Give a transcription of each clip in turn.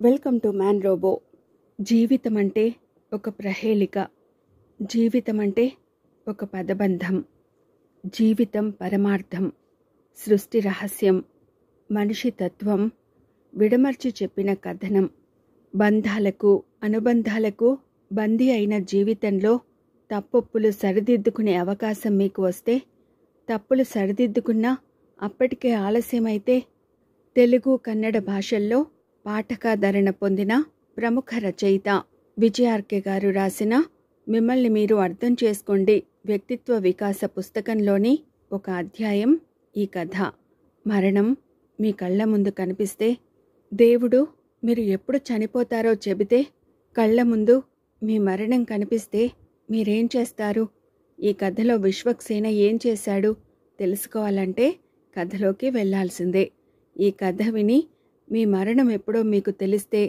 Welcome to man robo. జీవితం అంటే ఒక ప్రహేళిక, జీవితం అంటే ఒక పదబంధం, జీవితం పరమార్థం, సృష్టి రహస్యం, మనిషి తత్వం, విడమర్చి చెప్పిన కథనం. బంధాలకు అనుబంధాలకు బందీ అయిన జీవితంలో తప్పొప్పులు సరిదిద్దుకునే అవకాశం మీకు వస్తే, తప్పులు సరిదిద్దుకున్నా అప్పటికే ఆలస్యమైతే, తెలుగు కన్నడ భాషల్లో పాఠకాదరణ పొందిన ప్రముఖ రచయిత విజయార్కే గారు రాసిన మిమ్మల్ని మీరు అర్థం చేసుకోండి వ్యక్తిత్వ వికాస పుస్తకంలోని ఒక అధ్యాయం ఈ కథ. మరణం మీ కళ్ళ ముందు కనిపిస్తే, దేవుడు మీరు ఎప్పుడు చనిపోతారో చెబితే, కళ్ళ ముందు మీ మరణం కనిపిస్తే మీరేం చేస్తారు? ఈ కథలో విశ్వక్సేన ఏం చేశాడు తెలుసుకోవాలంటే కథలోకి వెళ్లాల్సిందే. ఈ కథ విని మీ మరణం ఎప్పుడో మీకు తెలిస్తే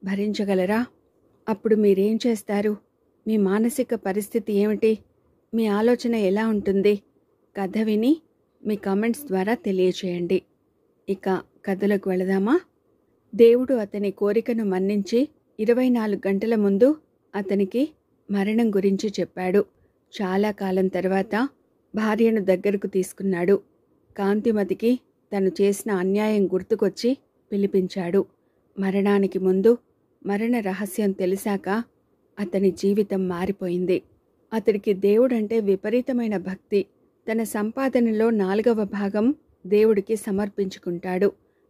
భరించగలరా? అప్పుడు మీరేం చేస్తారు? మీ మానసిక పరిస్థితి ఏమిటి? మీ ఆలోచన ఎలా ఉంటుంది? కథ విని మీ కామెంట్స్ ద్వారా తెలియచేయండి. ఇక కథలకు వెళదామా? దేవుడు అతని కోరికను మన్నించి 24 గంటల ముందు అతనికి మరణం గురించి చెప్పాడు. చాలా కాలం తర్వాత భార్యను దగ్గరకు తీసుకున్నాడు. కాంతిమతికి తను చేసిన అన్యాయం గుర్తుకొచ్చి పిలిపించాడు. మరణానికి ముందు మరణ రహస్యం తెలిసాక అతని జీవితం మారిపోయింది. అతడికి దేవుడంటే విపరీతమైన భక్తి. తన సంపాదనలో 4వ భాగం దేవుడికి సమర్పించుకుంటాడు.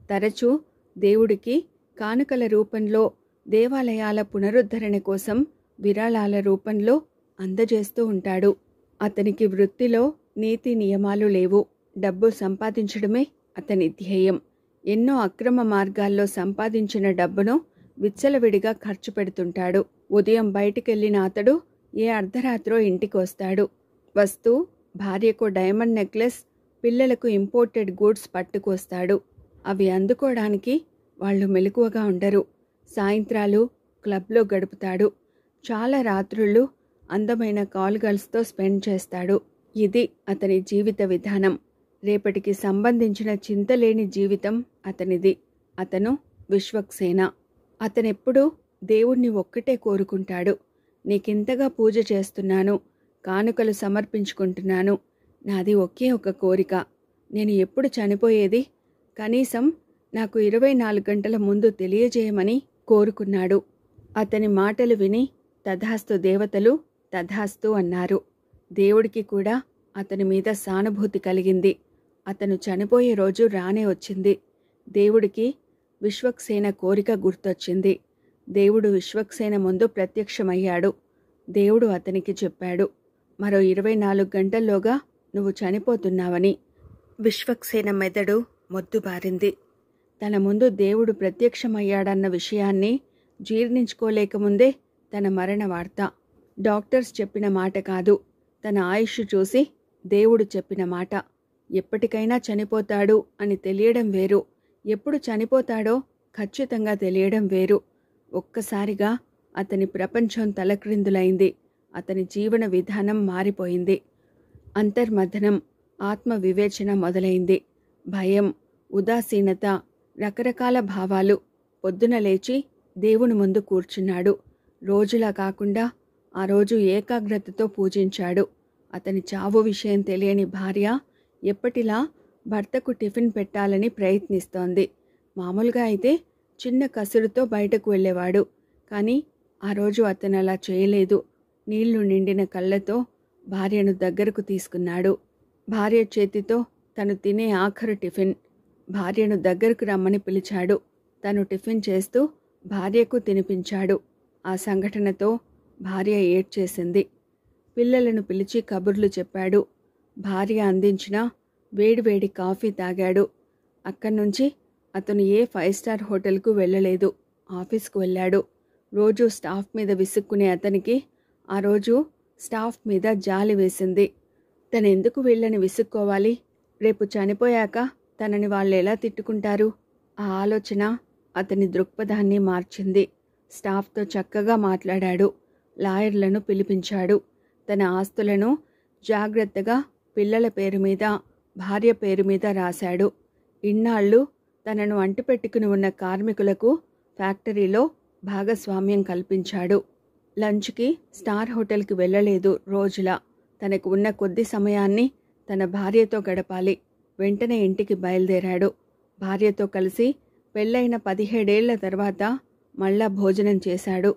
తరచూ దేవుడికి కానుకల రూపంలో, దేవాలయాల పునరుద్ధరణ కోసం విరాళాల రూపంలో అందజేస్తూ ఉంటాడు. అతనికి వృత్తిలో నీతి నియమాలు లేవు. డబ్బు సంపాదించడమే అతని ధ్యేయం. ఎన్నో అక్రమ మార్గాల్లో సంపాదించిన డబ్బును విచ్చలవిడిగా ఖర్చు పెడుతుంటాడు. ఉదయం బయటికెళ్లిన అతడు ఏ అర్ధరాత్రో ఇంటికి వస్తూ భార్యకు డైమండ్ నెక్లెస్, పిల్లలకు ఇంపోర్టెడ్ గూడ్స్ పట్టుకొస్తాడు. అవి అందుకోవడానికి వాళ్ళు మెలకువగా ఉండరు. సాయంత్రాలు క్లబ్లో గడుపుతాడు. చాలా రాత్రుళ్ళు అందమైన కాల్ గర్ల్స్తో స్పెండ్ చేస్తాడు. ఇది అతని జీవిత విధానం. రేపటికి సంబంధించిన చింతలేని జీవితం అతనిది. అతను విశ్వక్సేన. అతనెప్పుడూ దేవుణ్ణి ఒక్కటే కోరుకుంటాడు. నీకింతగా పూజ చేస్తున్నాను, కానుకలు సమర్పించుకుంటున్నాను. నాది ఒకే ఒక కోరిక. నేను ఎప్పుడు చనిపోయేది కనీసం నాకు 24 గంటల ముందు తెలియజేయమని కోరుకున్నాడు. అతని మాటలు విని తథాస్తు దేవతలు తథాస్తు అన్నారు. దేవుడికి కూడా అతని మీద సానుభూతి కలిగింది. అతను చనిపోయే రోజు రానే వచ్చింది. దేవుడికి విశ్వక్సేన కోరిక గుర్తొచ్చింది. దేవుడు విశ్వక్సేన ముందు ప్రత్యక్షమయ్యాడు. దేవుడు అతనికి చెప్పాడు, మరో 24 గంటల్లోగా నువ్వు చనిపోతున్నావని. విశ్వక్సేన మెదడు మొద్దుబారింది. తన ముందు దేవుడు ప్రత్యక్షమయ్యాడన్న విషయాన్ని జీర్ణించుకోలేకముందే తన మరణ వార్త. డాక్టర్స్ చెప్పిన మాట కాదు, తన ఆయుష్ చూసి దేవుడు చెప్పిన మాట. ఎప్పటికైనా చనిపోతాడు అని తెలియడం వేరు, ఎప్పుడు చనిపోతాడో ఖచ్చితంగా తెలియడం వేరు. ఒక్కసారిగా అతని ప్రపంచం తలక్రిందులైంది. అతని జీవన విధానం మారిపోయింది. అంతర్మథనం, ఆత్మ వివేచన మొదలైంది. భయం, ఉదాసీనత, రకరకాల భావాలు. పొద్దున లేచి దేవుని ముందు కూర్చున్నాడు. రోజులా కాకుండా ఆ రోజు ఏకాగ్రతతో పూజించాడు. అతని చావు విషయం తెలియని భార్య ఎప్పటిలా భర్తకు టిఫిన్ పెట్టాలని ప్రయత్నిస్తోంది. మామూలుగా అయితే చిన్న కసురుతో బయటకు వెళ్ళేవాడు. కానీ ఆ రోజు అతను అలా చేయలేదు. నీళ్లు నిండిన కళ్ళతో భార్యను దగ్గరకు తీసుకున్నాడు. భార్య చేతితో తను తినే ఆఖరు టిఫిన్. భార్యను దగ్గరకు రమ్మని పిలిచాడు. తను టిఫిన్ చేస్తూ భార్యకు తినిపించాడు. ఆ సంఘటనతో భార్య ఏడ్చేసింది. పిల్లలను పిలిచి కబుర్లు చెప్పాడు. భార్య అందించిన వేడివేడి కాఫీ తాగాడు. అక్కడ్నుంచి అతను ఏ 5 స్టార్ హోటల్కు వెళ్ళలేదు. ఆఫీస్కు వెళ్ళాడు. రోజు స్టాఫ్ మీద విసుక్కునే అతనికి ఆ రోజు స్టాఫ్ మీద జాలి వేసింది. తనెందుకు వీళ్ళని విసుక్కోవాలి? రేపు చనిపోయాక తనని వాళ్ళు ఎలా తిట్టుకుంటారు? ఆ ఆలోచన అతని దృక్పథాన్ని మార్చింది. స్టాఫ్తో చక్కగా మాట్లాడాడు. లాయర్లను పిలిపించాడు. తన ఆస్తులను జాగ్రత్తగా పిల్లల పేరు మీద, భార్య పేరు మీద రాశాడు. ఇన్నాళ్ళు తనను అంటిపెట్టుకుని ఉన్న కార్మికులకు ఫ్యాక్టరీలో భాగస్వామ్యం కల్పించాడు. లంచ్కి స్టార్ హోటల్కి వెళ్ళలేదు రోజులా. తనకు ఉన్న కొద్ది సమయాన్ని తన భార్యతో గడపాలి. వెంటనే ఇంటికి బయలుదేరాడు. భార్యతో కలిసి పెళ్ళైన 17 ఏళ్ల తర్వాత మళ్ళా భోజనం చేశాడు.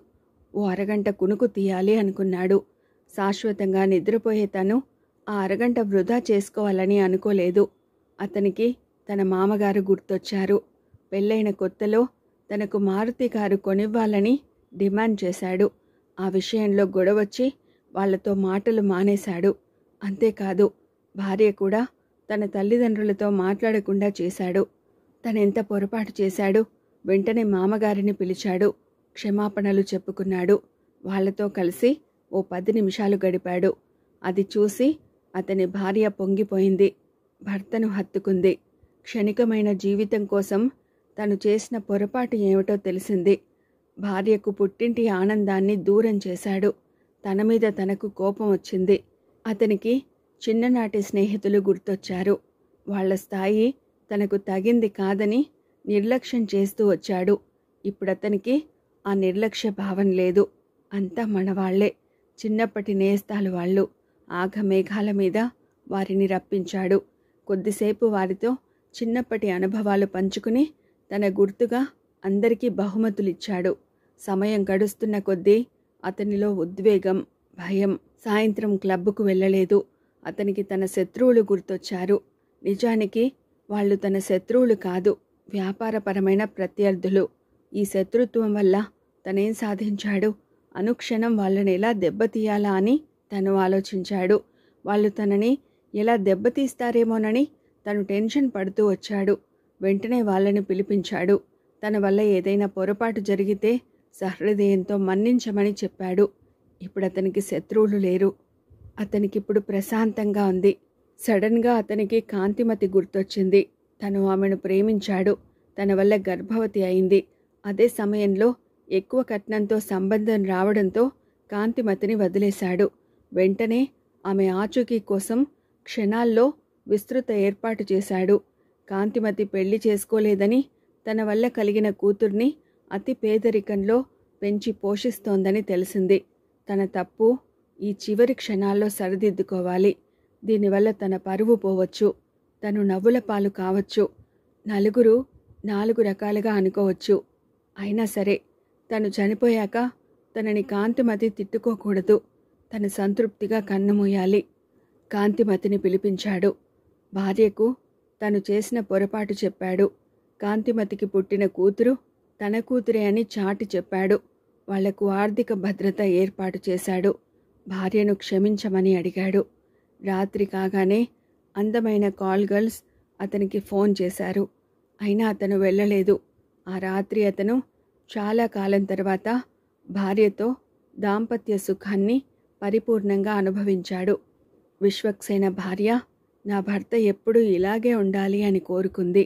ఓ అరగంట కునుకు తీయాలి అనుకున్నాడు. శాశ్వతంగా నిద్రపోయే తను ఆ అరగంట వృధా చేసుకోవాలని అనుకోలేదు. అతనికి తన మామగారు గుర్తొచ్చారు. పెళ్ళైన కొత్తలో తనకు మారుతి కారు కొనివ్వాలని డిమాండ్ చేశాడు. ఆ విషయంలో గొడవచ్చి వాళ్లతో మాటలు మానేశాడు. అంతేకాదు, భార్య కూడా తన తల్లిదండ్రులతో మాట్లాడకుండా చేశాడు. తనెంత పొరపాటు చేశాడు. వెంటనే మామగారిని పిలిచాడు. క్షమాపణలు చెప్పుకున్నాడు. వాళ్లతో కలిసి ఓ 10 నిమిషాలు గడిపాడు. అది చూసి అతని భార్య పొంగిపోయింది. భర్తను హత్తుకుంది. క్షణికమైన జీవితం కోసం తను చేసిన పొరపాటు ఏమిటో తెలిసింది. భార్యకు పుట్టింటి ఆనందాన్ని దూరం చేశాడు. తన మీద తనకు కోపం వచ్చింది. అతనికి చిన్ననాటి స్నేహితులు గుర్తొచ్చారు. వాళ్ల స్థాయి తనకు తగింది కాదని నిర్లక్ష్యం చేస్తూ వచ్చాడు. ఇప్పుడతనికి ఆ నిర్లక్ష్య భావం లేదు. అంతా మనవాళ్లే, చిన్నప్పటి నేస్తాలు వాళ్ళు. ఆఘమేఘాల మీద వారిని రప్పించాడు. కొద్దిసేపు వారితో చిన్నప్పటి అనుభవాలు పంచుకుని తన గుర్తుగా అందరికీ బహుమతులిచ్చాడు. సమయం గడుస్తున్న కొద్దీ అతనిలో ఉద్వేగం, భయం. సాయంత్రం క్లబ్బుకు వెళ్ళలేదు. అతనికి తన శత్రువులు గుర్తొచ్చారు. నిజానికి వాళ్ళు తన శత్రువులు కాదు, వ్యాపారపరమైన ప్రత్యర్థులు. ఈ శత్రుత్వం వల్ల తనేం సాధించాడు? అనుక్షణం వాళ్ళని ఎలా దెబ్బతీయాలా అని తను ఆలోచించాడు. వాళ్ళు తనని ఎలా దెబ్బతీస్తారేమోనని తను టెన్షన్ పడుతూ వచ్చాడు. వెంటనే వాళ్ళని పిలిపించాడు. తన వల్ల ఏదైనా పొరపాటు జరిగితే సహృదయంతో మన్నించమని చెప్పాడు. ఇప్పుడు అతనికి శత్రువులు లేరు. అతనికిప్పుడు ప్రశాంతంగా ఉంది. సడన్గా అతనికి కాంతిమతి గుర్తొచ్చింది. తను ఆమెను ప్రేమించాడు. తన వల్ల గర్భవతి అయింది. అదే సమయంలో ఎక్కువ కట్నంతో సంబంధం రావడంతో కాంతిమతిని వదిలేశాడు. వెంటనే ఆమె ఆచూకీ కోసం క్షణాల్లో విస్తృత ఏర్పాటు చేశాడు. కాంతిమతి పెళ్లి చేసుకోలేదని, తన వల్ల కలిగిన కూతుర్ని అతి పేదరికంలో పెంచి పోషిస్తోందని తెలిసింది. తన తప్పు ఈ చివరి క్షణాల్లో సరిదిద్దుకోవాలి. దీనివల్ల తన పరువు పోవచ్చు. తను నవ్వుల పాలు కావచ్చు. నలుగురు 4 రకాలుగా అనుకోవచ్చు. అయినా సరే తను చనిపోయాక తనని కాంతిమతి తిట్టుకోకూడదు. తను సంతృప్తిగా కన్నుమూయాలి. కాంతిమతిని పిలిపించాడు. భార్యకు తను చేసిన పొరపాటు చెప్పాడు. కాంతిమతికి పుట్టిన కూతురు తన కూతురే అని చాటి చెప్పాడు. వాళ్లకు ఆర్థిక భద్రత ఏర్పాటు చేశాడు. భార్యను క్షమించమని అడిగాడు. రాత్రి కాగానే అందమైన కాల్ గర్ల్స్ అతనికి ఫోన్ చేశారు. అయినా అతను వెళ్ళలేదు. ఆ రాత్రి అతను చాలా కాలం తర్వాత భార్యతో దాంపత్య సుఖాన్ని పరిపూర్ణంగా అనుభవించాడు. విశ్వక్సేన భార్య నా భర్త ఎప్పుడూ ఇలాగే ఉండాలి అని కోరుకుంది.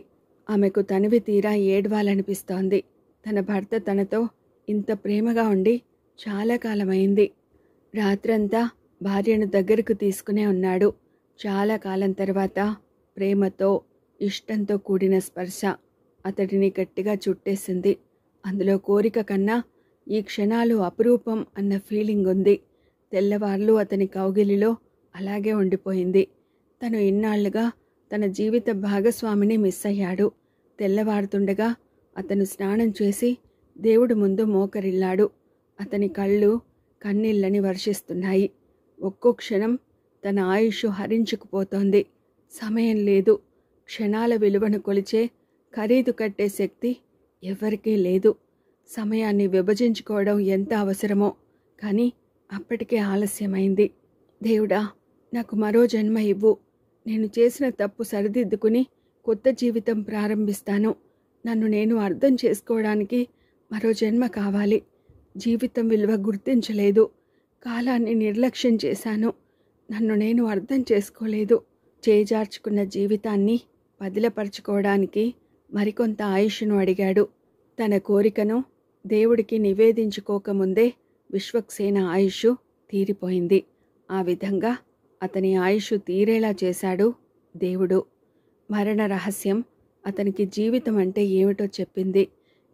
ఆమెకు తనివి తీరా ఏడ్వాలనిపిస్తోంది. తన భర్త తనతో ఇంత ప్రేమగా ఉండి చాలా కాలమైంది. రాత్రంతా భార్యను దగ్గరకు తీసుకునే ఉన్నాడు. చాలా కాలం తర్వాత ప్రేమతో, ఇష్టంతో కూడిన స్పర్శ అతడిని గట్టిగా చుట్టేసింది. అందులో కోరిక కన్నా ఈ క్షణాలు అపురూపం అన్న ఫీలింగ్ ఉంది. తెల్లవార్లు అతని కౌగిలిలో అలాగే ఉండిపోయింది. తను ఇన్నాళ్లుగా తన జీవిత భాగస్వామిని మిస్ అయ్యాడు. తెల్లవారుతుండగా అతను స్నానం చేసి దేవుడి ముందు మోకరిల్లాడు. అతని కళ్ళు కన్నీళ్ళని వర్షిస్తున్నాయి. ఒక్కో క్షణం తన ఆయుష్ హరించుకుపోతోంది. సమయం లేదు. క్షణాల విలువను కొలిచే, ఖరీదు కట్టే శక్తి ఎవ్వరికీ లేదు. సమయాన్ని విభజించుకోవడం ఎంత అవసరమో, కానీ అప్పటికే ఆలస్యమైంది. దేవుడా, నాకు మరో జన్మ ఇవ్వు. నేను చేసిన తప్పు సరిదిద్దుకుని కొత్త జీవితం ప్రారంభిస్తాను. నన్ను నేను అర్థం చేసుకోవడానికి మరో జన్మ కావాలి. జీవితం విలువ గుర్తించలేదు. కాలాన్ని నిర్లక్ష్యం చేశాను. నన్ను నేను అర్థం చేసుకోలేదు. చేజార్చుకున్న జీవితాన్ని పదిలపరుచుకోవడానికి మరికొంత ఆయుష్ను అడిగాడు. తన కోరికను దేవుడికి నివేదించుకోకముందే విశ్వక్సేన ఆయుష్ తీరిపోయింది. ఆ విధంగా అతని ఆయుష్ తీరేలా చేశాడు దేవుడు. మరణ రహస్యం అతనికి జీవితం అంటే ఏమిటో చెప్పింది.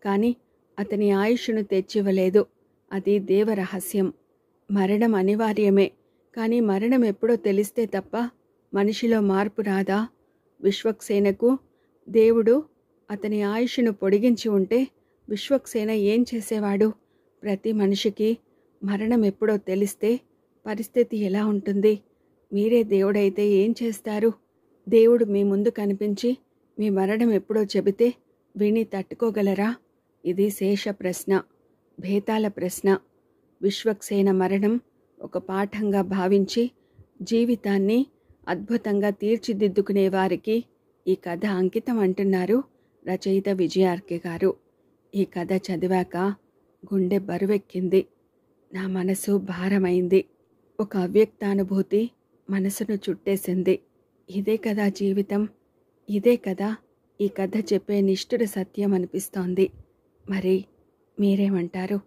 కానీ అతని ఆయుష్ను తెచ్చివ్వలేదు. అది దేవరహస్యం. మరణం అనివార్యమే, కానీ మరణం ఎప్పుడో తెలిస్తే తప్ప మనిషిలో మార్పు రాదా? విశ్వక్సేనకు దేవుడు అతని ఆయుష్ను పొడిగించి ఉంటే విశ్వక్సేన ఏం చేసేవాడు? ప్రతి మనిషికి మరణం ఎప్పుడో తెలిస్తే పరిస్థితి ఎలా ఉంటుంది? మీరే దేవుడైతే ఏం చేస్తారు? దేవుడు మీ ముందు కనిపించి మీ మరణం ఎప్పుడో చెబితే విని తట్టుకోగలరా? ఇది శేష ప్రశ్న, భేతాల ప్రశ్న. విశ్వక్సేన మరణం ఒక పాఠంగా భావించి జీవితాన్ని అద్భుతంగా తీర్చిదిద్దుకునే వారికి ఈ కథ అంకితం అంటున్నారు రచయిత విజయార్కే గారు. ఈ కథ చదివాక గుండె బరువెక్కింది. నా మనసు భారమైంది. ఒక అవ్యక్తానుభూతి మనసును చుట్టేసింది. ఇదే కదా జీవితం, ఇదే కదా ఈ కథ చెప్పే నిష్ఠుర సత్యం అనిపిస్తోంది. మరి మీరేమంటారు?